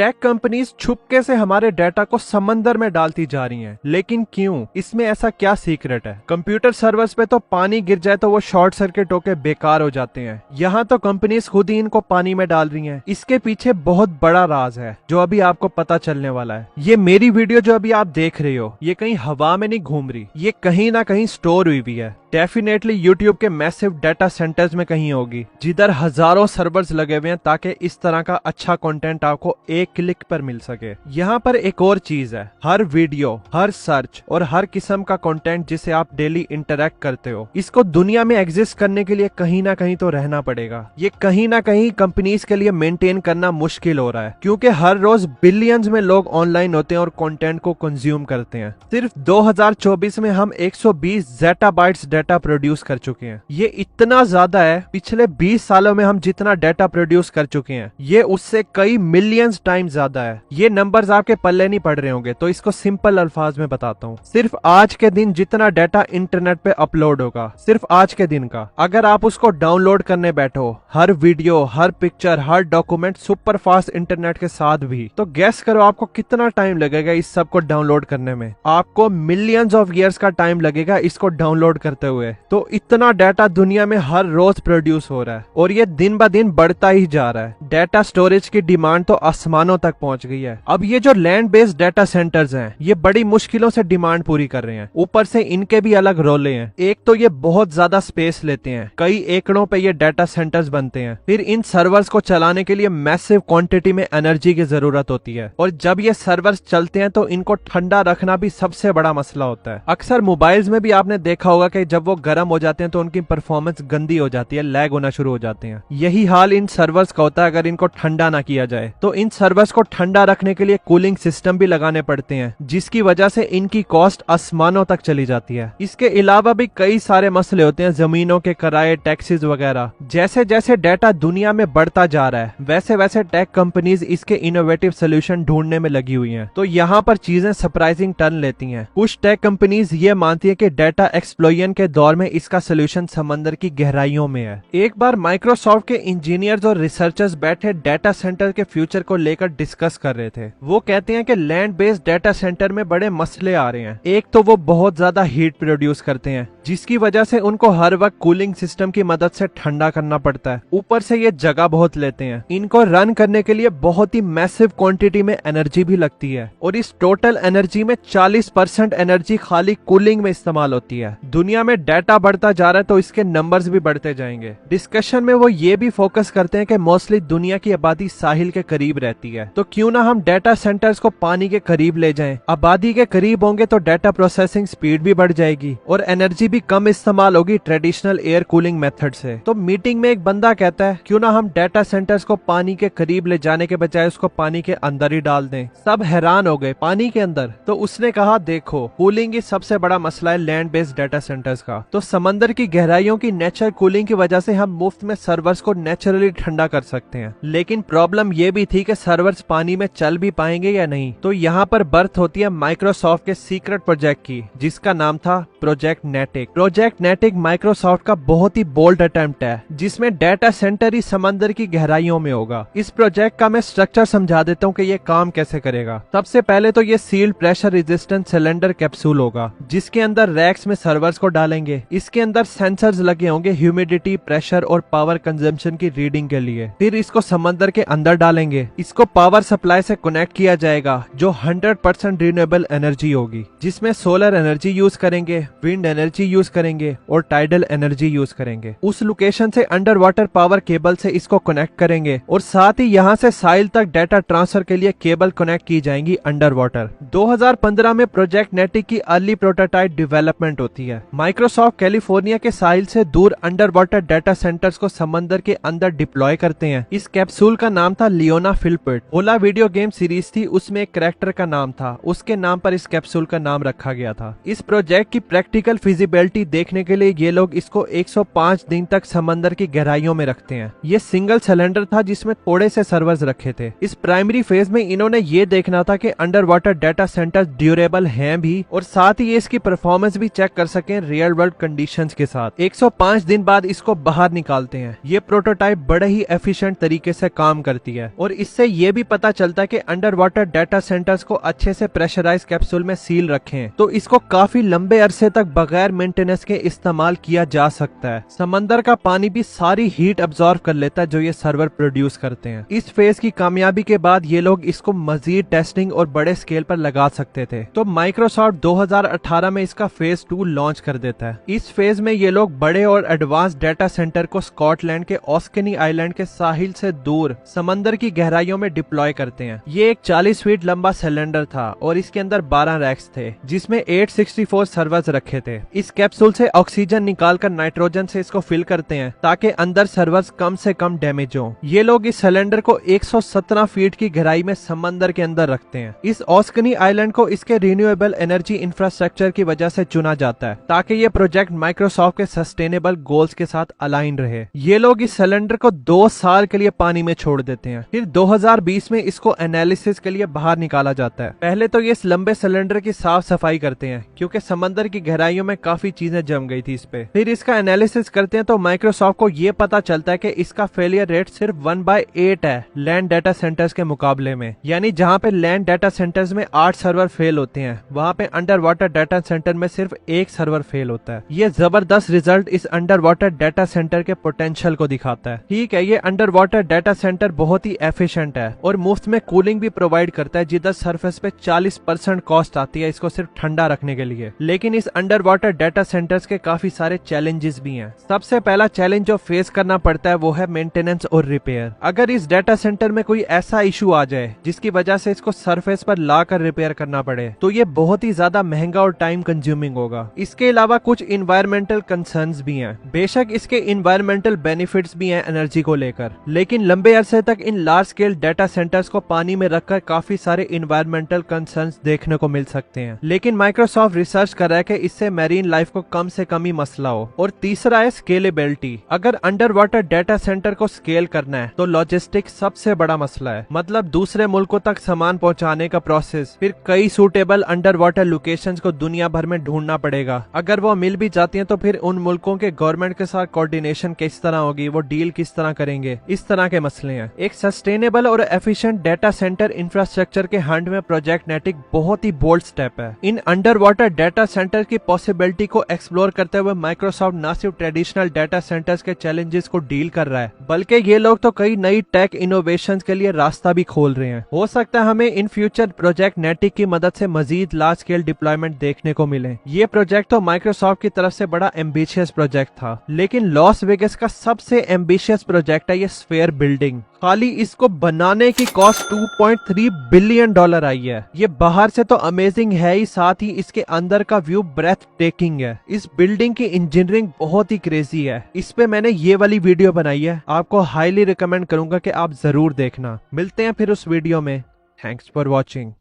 Tech companies छुपके से हमारे डाटा को समंदर में डालती जा रही हैं, लेकिन क्यों? इसमें ऐसा क्या सीक्रेट है? कंप्यूटर सर्वर्स पे तो पानी गिर जाए तो वो शॉर्ट सर्किट होकर बेकार हो जाते हैं। यहाँ तो कंपनीज खुद ही इनको पानी में डाल रही हैं। इसके पीछे बहुत बड़ा राज है जो अभी आपको पता चलने वाला है। ये मेरी वीडियो जो अभी आप देख रहे हो, ये कहीं हवा में नहीं घूम रही, ये कहीं ना कहीं स्टोर हुई भी है। डेफिनेटली यूट्यूब के मैसिव डाटा सेंटर्स में कहीं होगी, जिधर हजारों सर्वर्स लगे हुए हैं ताकि इस तरह का अच्छा कंटेंट आपको एक क्लिक पर मिल सके। यहाँ पर एक और चीज है, हर वीडियो, हर सर्च और हर किस्म का कंटेंट जिसे आप डेली इंटरेक्ट करते हो, इसको दुनिया में एग्जिस्ट करने के लिए कहीं ना कहीं तो रहना पड़ेगा। ये कहीं ना कहीं कंपनीज के लिए मेंटेन करना मुश्किल हो रहा है, क्योंकि हर रोज बिलियंस में लोग ऑनलाइन होते हैं और कंटेंट को कंज्यूम करते हैं। सिर्फ 2024 में हम 120 ज़ेटाबाइट्स डाटा प्रोड्यूस कर चुके हैं। ये इतना ज्यादा है, पिछले 20 सालों में हम जितना डाटा प्रोड्यूस कर चुके हैं ये उससे कई मिलियंस टाइम ज्यादा है। ये नंबर्स आपके पल्ले नहीं पड़ रहे होंगे, तो इसको सिंपल अल्फाज में बताता हूँ। सिर्फ आज के दिन जितना डाटा इंटरनेट पे अपलोड होगा, सिर्फ आज के दिन का, अगर आप उसको डाउनलोड करने बैठो, हर वीडियो, हर पिक्चर, हर डॉक्यूमेंट सुपर फास्ट इंटरनेट के साथ भी, तो गैस करो आपको कितना टाइम लगेगा इस सब को डाउनलोड करने में? आपको मिलियंस ऑफ ईयर्स का टाइम लगेगा इसको डाउनलोड करते हुए। तो इतना डाटा दुनिया में हर रोज प्रोड्यूस हो रहा है और ये दिन ब दिन बढ़ता ही जा रहा है। डाटा स्टोरेज की डिमांड तो आसमानों तक पहुंच गई है। अब ये जो लैंड बेस्ड डाटा सेंटर्स हैं, ये बड़ी मुश्किलों से डिमांड पूरी कर रहे हैं। ऊपर से इनके भी अलग रोले हैं। एक तो ये बहुत ज्यादा स्पेस लेते हैं, कई एकड़ों पे ये डाटा सेंटर्स बनते हैं। फिर इन सर्वर्स को चलाने के लिए मैसिव क्वांटिटी में एनर्जी की जरूरत होती है, और जब ये सर्वर्स चलते हैं तो इनको ठंडा रखना भी सबसे बड़ा मसला होता है। अक्सर मोबाइल्स में भी आपने देखा होगा कि जब वो गर्म हो जाते हैं तो उनकी परफॉर्मेंस गंदी हो जाती है, लैग होना शुरू हो जाते हैं। यही हाल इन सर्वर्स का होता है अगर इनको ठंडा ना किया जाए। तो इन सर्वर्स को ठंडा रखने के लिए कूलिंग सिस्टम भी लगाने पड़ते हैं, जिसकी वजह से इनकी कॉस्ट आसमानों तक चली जाती है। इसके अलावा भी कई सारे मसले होते हैं, जमीनों के किराए, टैक्सेस वगैरह। जैसे जैसे डाटा दुनिया में बढ़ता जा रहा है, वैसे वैसे टेक कंपनीज इसके इनोवेटिव सोल्यूशन ढूंढने में लगी हुई हैं। तो यहाँ पर चीजें सरप्राइजिंग टर्न लेती हैं। कुछ टेक कंपनीज ये मानती है कि डाटा एक्सप्लोजन के दौर में इसका सोल्यूशन समंदर की गहराइयों में है। एक बार माइक्रोसॉफ्ट के इंजीनियर्स और रिसर्चर्स बैठे डाटा सेंटर के फ्यूचर को लेकर डिस्कस कर रहे थे। वो कहते हैं कि लैंड बेस्ड डाटा सेंटर में बड़े मसले आ रहे हैं। एक तो वो बहुत ज्यादा हीट प्रोड्यूस करते हैं, जिसकी वजह से उनको हर वक्त कूलिंग सिस्टम की मदद से ठंडा करना पड़ता है। ऊपर से ये जगह बहुत लेते हैं। इनको रन करने के लिए बहुत ही मैसिव क्वांटिटी में एनर्जी भी लगती है, और इस टोटल एनर्जी में 40% एनर्जी खाली कूलिंग में इस्तेमाल होती है। दुनिया में डाटा बढ़ता जा रहा है तो इसके नंबर्स भी बढ़ते जाएंगे। डिस्कशन में वो ये भी फोकस करते हैं कि मोस्टली दुनिया की आबादी साहिल के करीब रहती है, तो क्यों ना हम डाटा सेंटर्स को पानी के करीब ले जाएं। आबादी के करीब होंगे तो डाटा प्रोसेसिंग स्पीड भी बढ़ जाएगी और एनर्जी भी कम इस्तेमाल होगी ट्रेडिशनल एयर कूलिंग मेथड से। तो मीटिंग में एक बंदा कहता है, क्यों ना हम डाटा सेंटर्स को पानी के करीब ले जाने के बजाय उसको पानी के अंदर ही डाल दें। सब हैरान हो गए, पानी के अंदर? तो उसने कहा, देखो, कूलिंग ही सबसे बड़ा मसला है लैंड बेस्ड डाटा सेंटर्स का। तो समंदर की गहराइयों की नेचुरल कूलिंग की वजह से हम मुफ्त में सर्वर्स को नेचुरली ठंडा कर सकते हैं। लेकिन प्रॉब्लम ये भी थी कि सर्वर्स पानी में चल भी पाएंगे या नहीं। तो यहाँ पर बर्थ होती है माइक्रोसॉफ्ट के सीक्रेट प्रोजेक्ट की, जिसका नाम था प्रोजेक्ट नेटिक। प्रोजेक्ट नेटिक माइक्रोसॉफ्ट का बहुत ही बोल्ड अटेम्प्ट है, जिसमें डाटा सेंटर ही समंदर की गहराइयों में होगा। इस प्रोजेक्ट का मैं स्ट्रक्चर समझा देता हूँ कि ये काम कैसे करेगा। सबसे पहले तो ये sealed pressure resistant cylinder capsule होगा, जिसके अंदर रैक्स में सर्वर्स को डालेंगे। इसके अंदर सेंसर्स लगे होंगे ह्यूमिडिटी, प्रेशर और पावर कंजम्पशन की रीडिंग के लिए। फिर इसको समंदर के अंदर डालेंगे। इसको पावर सप्लाई से कनेक्ट किया जाएगा, जो 100% रिन्यूएबल एनर्जी होगी, जिसमें सोलर एनर्जी यूज करेंगे, विंड एनर्जी यूज करेंगे और टाइडल एनर्जी यूज करेंगे। उस लोकेशन से अंडर वाटर पावर केबल से इसको कनेक्ट करेंगे, और साथ ही यहाँ से साइल तक डाटा ट्रांसफर के लिए केबल कनेक्ट की जाएंगी अंडर वाटर। 2015 में प्रोजेक्ट नेटिक की अर्ली प्रोटोटाइप डेवलपमेंट होती है। माइक्रोसॉफ्ट कैलिफोर्निया के साहिल से दूर अंडर वाटर डाटा सेंटर्स को समंदर के अंदर डिप्लॉय करते हैं। इस कैप्सूल का नाम था लियोना फिलपिट। ओला वीडियो गेम सीरीज थी, उसमें एक कैरेक्टर का नाम था, उसके नाम पर इस कैप्सूल का नाम रखा गया था। इस प्रोजेक्ट की प्रैक्टिकल फिजिबिलिटी देखने के लिए ये लोग इसको 105 दिन तक समंदर की गहराइयों में रखते हैं। ये सिंगल सिलेंडर था जिसमें थोड़े से सर्वर्स रखे थे। इस प्राइमरी फेज में इन्होंने ये देखना था कि under water data centre durable हैं भी, और साथ ही इसकी परफॉर्मेंस भी चेक कर सकें रियल वर्ल्ड कंडीशंस के साथ। 105 दिन बाद इसको बाहर निकालते हैं। ये प्रोटोटाइप बड़े ही एफिशिएंट तरीके से काम करती है, और इससे ये ये भी पता चलता है कि अंडर वाटर डाटा सेंटर्स को अच्छे से प्रेशराइज कैप्सूल में सील रखें तो इसको काफी लंबे अरसे तक बगैर मेंटेनेंस के इस्तेमाल किया जा सकता है। समंदर का पानी भी सारी हीट अब्सॉर्ब कर लेता है जो ये सर्वर प्रोड्यूस करते हैं। इस फेज की कामयाबी के बाद ये लोग इसको मजीद टेस्टिंग और बड़े स्केल पर लगा सकते थे, तो माइक्रोसॉफ्ट 2018 में इसका फेज 2 लॉन्च कर देता है। इस फेज में ये लोग बड़े और एडवांस डाटा सेंटर को स्कॉटलैंड के ऑस्किनी आइलैंड के साहिल से दूर समंदर की गहराइयों में डिप्लॉय करते हैं। ये एक 40 फीट लंबा सिलेंडर था और इसके अंदर 12 रैक्स थे जिसमें 864 सर्वर्स रखे थे। इस कैप्सूल से ऑक्सीजन निकालकर नाइट्रोजन से इसको फिल करते हैं ताकि अंदर सर्वर्स कम से कम डैमेज हो। ये लोग इस सिलेंडर को 117 फीट की गहराई में समंदर के अंदर रखते हैं। इस ऑस्किनी आइलैंड को इसके रिन्यूएबल एनर्जी इंफ्रास्ट्रक्चर की वजह से चुना जाता है ताकि ये प्रोजेक्ट माइक्रोसॉफ्ट के सस्टेनेबल गोल्स के साथ अलाइन रहे। ये लोग इस सिलेंडर को 2 साल के लिए पानी में छोड़ देते हैं, फिर 2020 में इसको एनालिसिस के लिए बाहर निकाला जाता है। पहले तो ये इस लंबे सिलेंडर की साफ सफाई करते हैं क्योंकि समंदर की गहराइयों में काफी चीजें जम गई थी इस पे। फिर इसका एनालिसिस करते हैं तो माइक्रोसॉफ्ट को ये पता चलता है कि इसका फेलियर रेट सिर्फ 1/8 है लैंड डाटा सेंटर्स के मुकाबले में। यानी जहाँ पे लैंड डाटा सेंटर्स में 8 सर्वर फेल होते हैं वहाँ पे अंडर वाटर डाटा सेंटर में सिर्फ 1 सर्वर फेल होता है। ये जबरदस्त रिजल्ट इस अंडर वाटर डाटा सेंटर के पोटेंशियल को दिखाता है। ठीक है, ये अंडर वाटर डाटा सेंटर बहुत ही एफिशिएंट है और मुफ्त में कूलिंग भी प्रोवाइड करता है जिधर सरफेस पे 40% कॉस्ट आती है इसको सिर्फ ठंडा रखने के लिए। लेकिन इस अंडर वाटर डाटा सेंटर्स के काफी सारे चैलेंजेस भी हैं। सबसे पहला चैलेंज जो फेस करना पड़ता है वो है मेंटेनेंस और रिपेयर। अगर इस डाटा सेंटर में कोई ऐसा इशू आ जाए जिसकी वजह से इसको सरफेस पर लाकर रिपेयर करना पड़े तो ये बहुत ही ज्यादा महंगा और टाइम कंज्यूमिंग होगा। इसके अलावा कुछ इन्वायरमेंटल कंसर्न्स भी हैं। बेशक इसके इन्वायरमेंटल बेनिफिट्स भी हैं एनर्जी को लेकर, लेकिन लंबे अरसे तक in large scale data centres को पानी में रखकर काफी सारे इन्वायरमेंटल कंसर्न्स देखने को मिल सकते हैं। लेकिन माइक्रोसॉफ्ट रिसर्च कर रहा है कि इससे मैरीन लाइफ को कम से कम ही मसला हो। और तीसरा है स्केलेबिलिटी। अगर अंडर वाटर डाटा सेंटर को स्केल करना है तो लॉजिस्टिक्स सबसे बड़ा मसला है। मतलब दूसरे मुल्कों तक सामान पहुंचाने का प्रोसेस, फिर कई सूटेबल अंडर वाटर लोकेशंस को दुनिया भर में ढूंढना पड़ेगा। अगर वो मिल भी जाती हैं तो फिर उन मुल्कों के गवर्नमेंट के साथ कोऑर्डिनेशन किस तरह होगी, वो डील किस तरह करेंगे, इस तरह के मसले हैं। एक सस्टेनेबल और एफिशिएंट डाटा सेंटर इंफ्रास्ट्रक्चर के हंट में प्रोजेक्ट नेटिक बहुत ही बोल्ड स्टेप है। In under water data centre की पॉसिबिलिटी को एक्सप्लोर करते हुए माइक्रोसॉफ्ट न सिर्फ ट्रेडिशनल डाटा सेंटर्स के चैलेंजेस को डील कर रहा है बल्कि ये लोग तो कई नई टेक इनोवेशंस के लिए रास्ता भी खोल रहे हैं। हो सकता है हमें इन फ्यूचर प्रोजेक्ट नेटिक की मदद से मजीद लार्ज स्केल डिप्लॉयमेंट देखने को मिले। ये प्रोजेक्ट तो माइक्रोसॉफ्ट की तरफ से बड़ा एम्बिशियस प्रोजेक्ट था, लेकिन लॉस वेगस का सबसे एम्बिशियस प्रोजेक्ट है ये स्फीयर बिल्डिंग। खाली इसको बनाने की कॉस्ट $2.3 बिलियन आई है। ये बाहर से तो अमेजिंग है ही, साथ ही इसके अंदर का व्यू ब्रेथ टेकिंग है। इस बिल्डिंग की इंजीनियरिंग बहुत ही क्रेजी है। इस पे मैंने ये वाली वीडियो बनाई है, आपको हाईली रिकमेंड करूंगा कि आप जरूर देखना। मिलते हैं फिर उस वीडियो में। Thanks for watching.